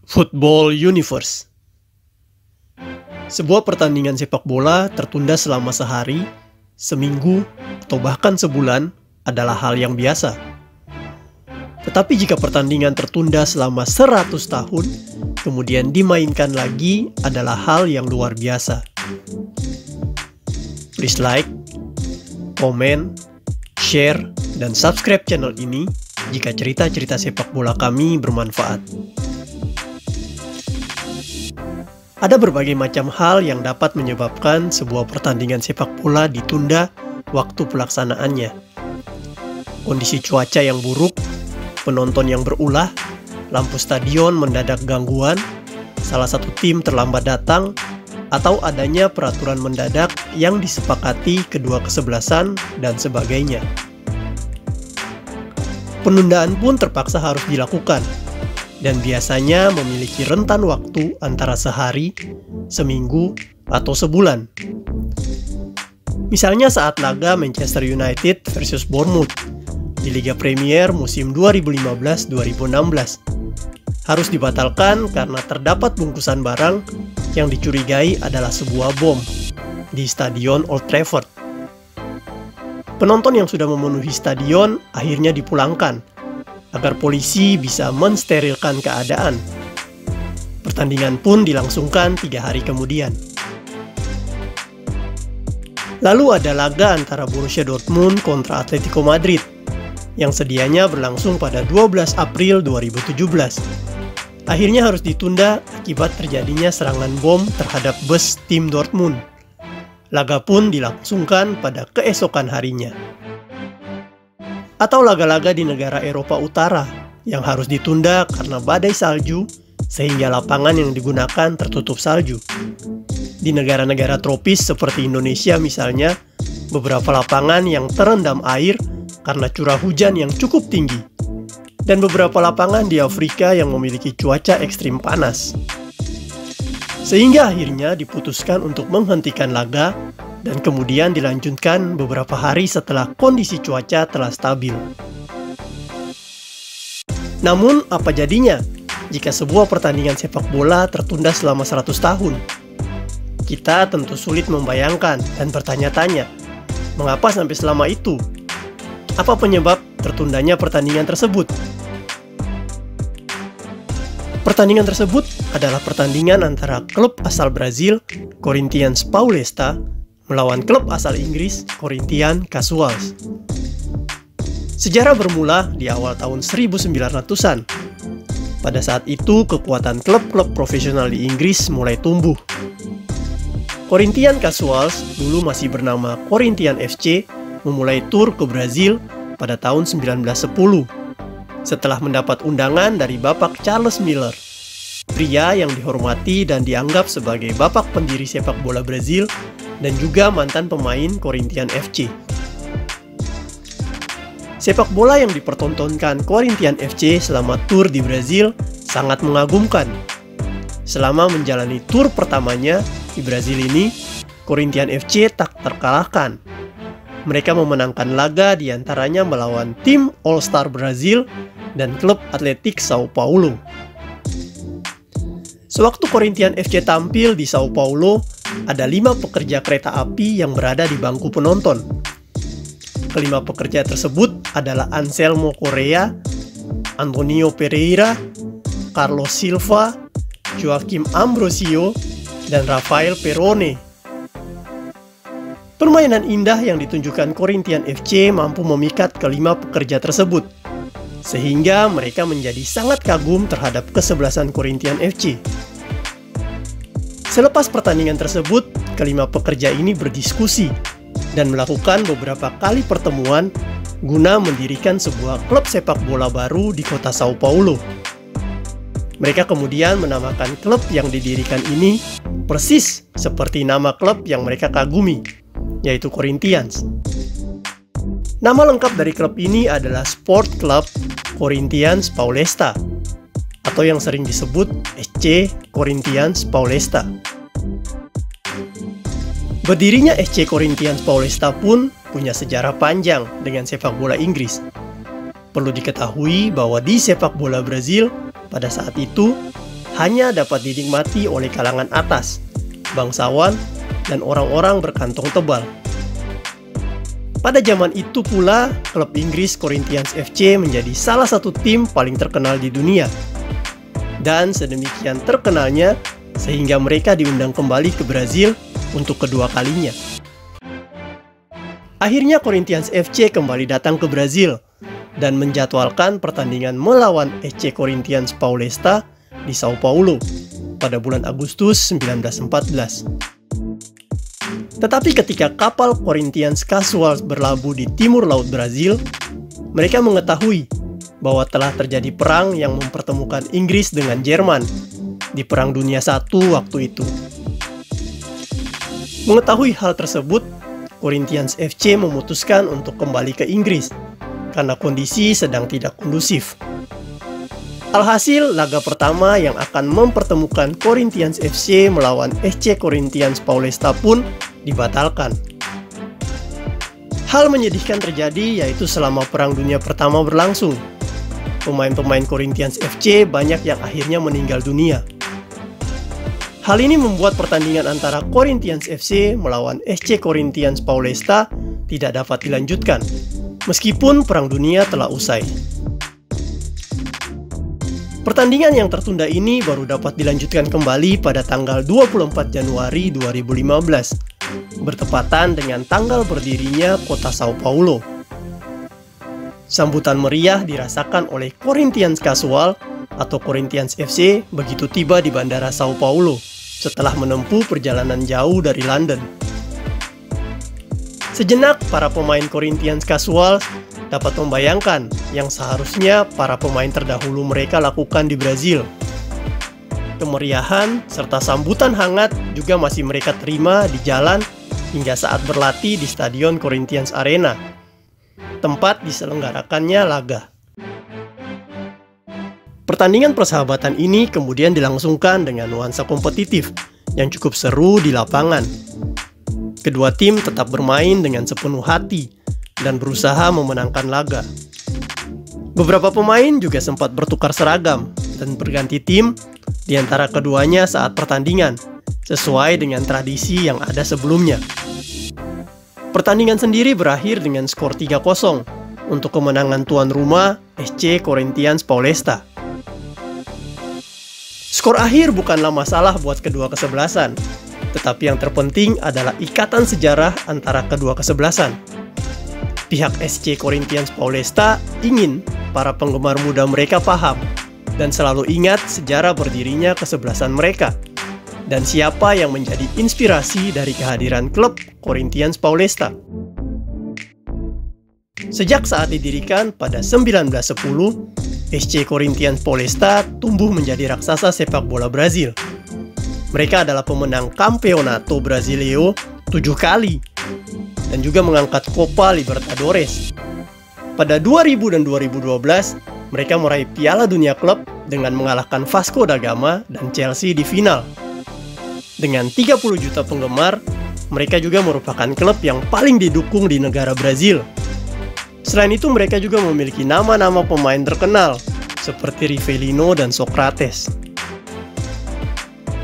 Football Universe. Sebuah pertandingan sepak bola tertunda selama sehari, seminggu, atau bahkan sebulan adalah hal yang biasa. Tetapi jika pertandingan tertunda selama 100 tahun, kemudian dimainkan lagi adalah hal yang luar biasa. Please like, komen, share, dan subscribe channel ini jika cerita-cerita sepak bola kami bermanfaat. Ada berbagai macam hal yang dapat menyebabkan sebuah pertandingan sepak bola ditunda waktu pelaksanaannya. Kondisi cuaca yang buruk, penonton yang berulah, lampu stadion mendadak gangguan, salah satu tim terlambat datang, atau adanya peraturan mendadak yang disepakati kedua kesebelasan, dan sebagainya. Penundaan pun terpaksa harus dilakukan, dan biasanya memiliki rentan waktu antara sehari, seminggu, atau sebulan. Misalnya saat laga Manchester United versus Bournemouth di Liga Premier musim 2015-2016 harus dibatalkan karena terdapat bungkusan barang yang dicurigai adalah sebuah bom di Stadion Old Trafford. Penonton yang sudah memenuhi stadion akhirnya dipulangkan agar polisi bisa mensterilkan keadaan. Pertandingan pun dilangsungkan 3 hari kemudian. Lalu ada laga antara Borussia Dortmund kontra Atletico Madrid yang sedianya berlangsung pada 12 April 2017. Akhirnya harus ditunda akibat terjadinya serangan bom terhadap bus tim Dortmund. Laga pun dilangsungkan pada keesokan harinya. Atau laga-laga di negara Eropa Utara yang harus ditunda karena badai salju sehingga lapangan yang digunakan tertutup salju. Di negara-negara tropis seperti Indonesia misalnya, beberapa lapangan yang terendam air karena curah hujan yang cukup tinggi. Dan beberapa lapangan di Afrika yang memiliki cuaca ekstrim panas. Sehingga akhirnya diputuskan untuk menghentikan laga dan kemudian dilanjutkan beberapa hari setelah kondisi cuaca telah stabil. Namun, apa jadinya jika sebuah pertandingan sepak bola tertunda selama 100 tahun? Kita tentu sulit membayangkan dan bertanya-tanya, mengapa sampai selama itu? Apa penyebab tertundanya pertandingan tersebut? Pertandingan tersebut adalah pertandingan antara klub asal Brazil, Corinthians Paulista, melawan klub asal Inggris, Corinthians Casuals. Sejarah bermula di awal tahun 1900-an. Pada saat itu, kekuatan klub-klub profesional di Inggris mulai tumbuh. Corinthians Casuals, dulu masih bernama Corinthians FC, memulai tur ke Brazil pada tahun 1910. Setelah mendapat undangan dari Bapak Charles Miller, pria yang dihormati dan dianggap sebagai bapak pendiri sepak bola Brazil dan juga mantan pemain Corinthians FC. Sepak bola yang dipertontonkan Corinthians FC selama tur di Brazil sangat mengagumkan. Selama menjalani tur pertamanya di Brazil ini, Corinthians FC tak terkalahkan. Mereka memenangkan laga diantaranya melawan tim All-Star Brazil dan klub Atletik Sao Paulo. Sewaktu Corinthians FC tampil di Sao Paulo, ada 5 pekerja kereta api yang berada di bangku penonton. Kelima pekerja tersebut adalah Anselmo Correa, Antonio Pereira, Carlos Silva, Joaquim Ambrosio, dan Rafael Perone. Permainan indah yang ditunjukkan Corinthians FC mampu memikat kelima pekerja tersebut, sehingga mereka menjadi sangat kagum terhadap kesebelasan Corinthians FC. Selepas pertandingan tersebut, kelima pekerja ini berdiskusi dan melakukan beberapa kali pertemuan guna mendirikan sebuah klub sepak bola baru di kota Sao Paulo. Mereka kemudian menamakan klub yang didirikan ini persis seperti nama klub yang mereka kagumi, yaitu Corinthians. Nama lengkap dari klub ini adalah Sport Club Corinthians Paulista, atau yang sering disebut SC Corinthians Paulista. Berdirinya SC Corinthians Paulista pun punya sejarah panjang dengan sepak bola Inggris. Perlu diketahui bahwa di sepak bola Brazil pada saat itu, hanya dapat dinikmati oleh kalangan atas, bangsawan, dan orang-orang berkantong tebal. Pada zaman itu pula, klub Inggris Corinthians FC menjadi salah satu tim paling terkenal di dunia. Dan sedemikian terkenalnya, sehingga mereka diundang kembali ke Brazil untuk kedua kalinya. Akhirnya Corinthians FC kembali datang ke Brazil dan menjadwalkan pertandingan melawan SC Corinthians Paulista di Sao Paulo pada bulan Agustus 1914. Tetapi ketika kapal Corinthians Casuals berlabuh di timur laut Brazil, mereka mengetahui bahwa telah terjadi perang yang mempertemukan Inggris dengan Jerman di Perang Dunia I waktu itu. Mengetahui hal tersebut, Corinthians FC memutuskan untuk kembali ke Inggris karena kondisi sedang tidak kondusif. Alhasil, laga pertama yang akan mempertemukan Corinthians FC melawan SC Corinthians Paulista pun dibatalkan. Hal menyedihkan terjadi yaitu selama Perang Dunia Pertama berlangsung, pemain-pemain Corinthians FC banyak yang akhirnya meninggal dunia. Hal ini membuat pertandingan antara Corinthians FC melawan SC Corinthians Paulista tidak dapat dilanjutkan, meskipun Perang Dunia telah usai. Pertandingan yang tertunda ini baru dapat dilanjutkan kembali pada tanggal 24 Januari 2015, bertepatan dengan tanggal berdirinya kota Sao Paulo. Sambutan meriah dirasakan oleh Corinthians Casual atau Corinthians FC begitu tiba di Bandara Sao Paulo setelah menempuh perjalanan jauh dari London. Sejenak, para pemain Corinthians Casual dapat membayangkan yang seharusnya para pemain terdahulu mereka lakukan di Brazil. Kemeriahan serta sambutan hangat juga masih mereka terima di jalan hingga saat berlatih di Stadion Corinthians Arena, tempat diselenggarakannya laga. Pertandingan persahabatan ini kemudian dilangsungkan dengan nuansa kompetitif yang cukup seru di lapangan. Kedua tim tetap bermain dengan sepenuh hati dan berusaha memenangkan laga. Beberapa pemain juga sempat bertukar seragam dan berganti tim di antara keduanya saat pertandingan, sesuai dengan tradisi yang ada sebelumnya. Pertandingan sendiri berakhir dengan skor 3-0 untuk kemenangan tuan rumah SC Corinthians Paulista. Skor akhir bukanlah masalah buat kedua kesebelasan, tetapi yang terpenting adalah ikatan sejarah antara kedua kesebelasan. Pihak SC Corinthians Paulista ingin para penggemar muda mereka paham dan selalu ingat sejarah berdirinya kesebelasan mereka dan siapa yang menjadi inspirasi dari kehadiran klub Corinthians Paulista. Sejak saat didirikan pada 1910, SC Corinthians Paulista tumbuh menjadi raksasa sepak bola Brazil. Mereka adalah pemenang Campeonato Brasileiro 7 kali dan juga mengangkat Copa Libertadores. Pada 2000 dan 2012, mereka meraih Piala Dunia Klub dengan mengalahkan Vasco da Gama dan Chelsea di final. Dengan 30 juta penggemar, mereka juga merupakan klub yang paling didukung di negara Brazil. Selain itu, mereka juga memiliki nama-nama pemain terkenal seperti Rivelino dan Socrates.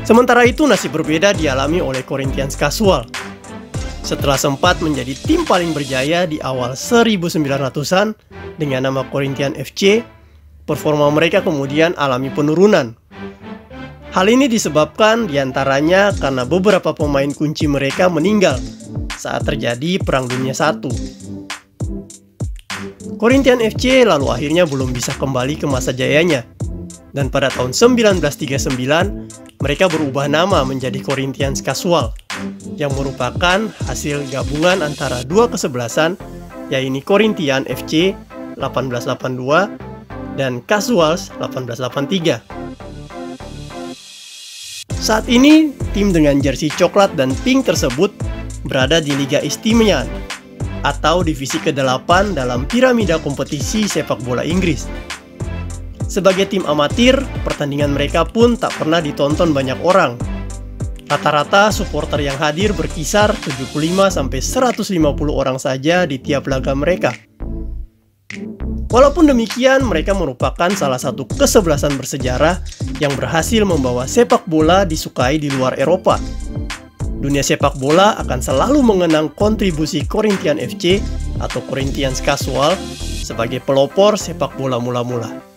Sementara itu, nasib berbeda dialami oleh Corinthians Casual. Setelah sempat menjadi tim paling berjaya di awal 1900-an dengan nama Corinthians FC, performa mereka kemudian alami penurunan. Hal ini disebabkan diantaranya karena beberapa pemain kunci mereka meninggal saat terjadi Perang Dunia I. Corinthians FC lalu akhirnya belum bisa kembali ke masa jayanya, dan pada tahun 1939 mereka berubah nama menjadi Corinthians Casual, yang merupakan hasil gabungan antara dua kesebelasan, yaitu Corinthians FC 1882 dan Casuals 1883. Saat ini, tim dengan jersey coklat dan pink tersebut berada di Liga Istimewa atau divisi ke-8 dalam piramida kompetisi sepak bola Inggris. Sebagai tim amatir, pertandingan mereka pun tak pernah ditonton banyak orang. Rata-rata supporter yang hadir berkisar 75-150 orang saja di tiap laga mereka. Walaupun demikian, mereka merupakan salah satu kesebelasan bersejarah yang berhasil membawa sepak bola disukai di luar Eropa. Dunia sepak bola akan selalu mengenang kontribusi Corinthians FC atau Corinthians Casual sebagai pelopor sepak bola mula-mula.